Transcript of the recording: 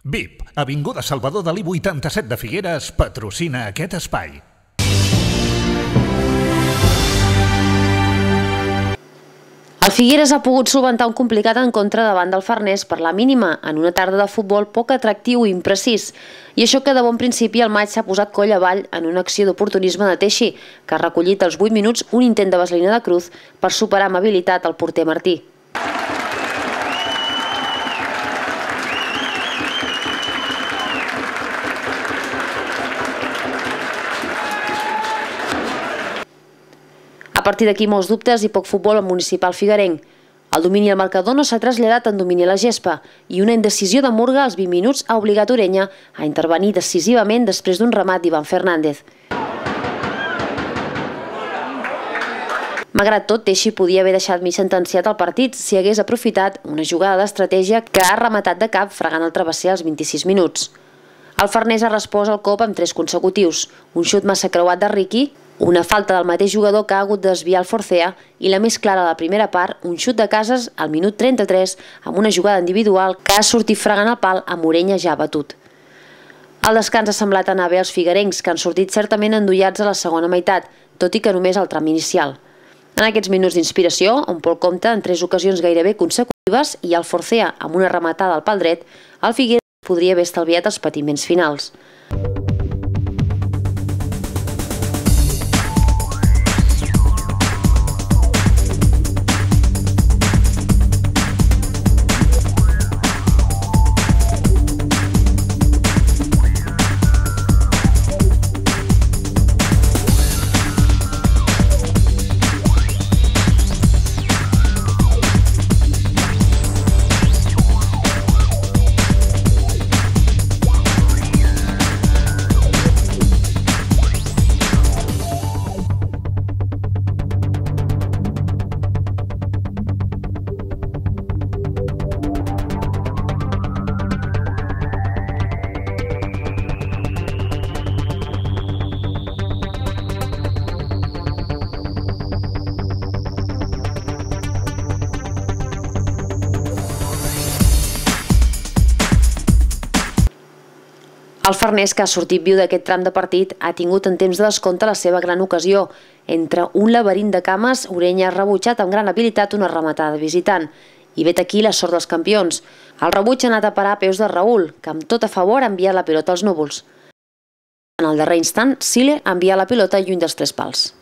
VIP, Avinguda Salvador Dalí 87 de Figueres, patrocina aquest espai. El Figueres ha pogut solventar un complicat encontre davant del Farners per la mínima en una tarda de futbol poc atractiu i imprecís. I això que de bon principi el maig s'ha posat coll avall en una acció d'oportunisme de Teixi, que ha recollit als 8 minuts un intent de vaselina de Cruz per superar amb habilitat el porter Martí. A partir d'aquí molts dubtes i poc futbol al municipal figuerenc. El domini al marcador no s'ha traslladat en domini a la gespa i una indecisió de Murga als 20 minuts ha obligat Orenya a intervenir decisivament després d'un remat d'Ivan Fernández. Malgrat tot, Teixi podia haver deixat mig sentenciat el partit si hagués aprofitat una jugada d'estratègia que ha rematat de cap fregant el travesser als 26 minuts. El Farners ha respost al cop amb 3 consecutius, un xut massa creuat de Riqui, una falta del mateix jugador que ha hagut de desviar el Forcea i la més clara de la primera part, un xut de Casas al minut 33 amb una jugada individual que ha sortit fregant el pal amb Orenya ja batut. El descans ha semblat anar bé als figuerencs, que han sortit certament endollats a la segona meitat, tot i que només al tram inicial. En aquests minuts d'inspiració, on Pol compta en 3 ocasions gairebé consecutives i el Forcea amb una rematada al pal dret, el Figueres podria haver estalviat els patiments finals. El Farners, que ha sortit viu d'aquest tram de partit, ha tingut en temps de descompte la seva gran ocasió. Entre un laberint de cames, Orenya ha rebutjat amb gran habilitat una rematada visitant. I vet aquí la sort dels campions. El rebuig ha anat a parar a peus de Raül, que amb tot a favor ha enviat la pilota als núvols. En el darrer instant, Sile ha enviat la pilota lluny dels 3 pals.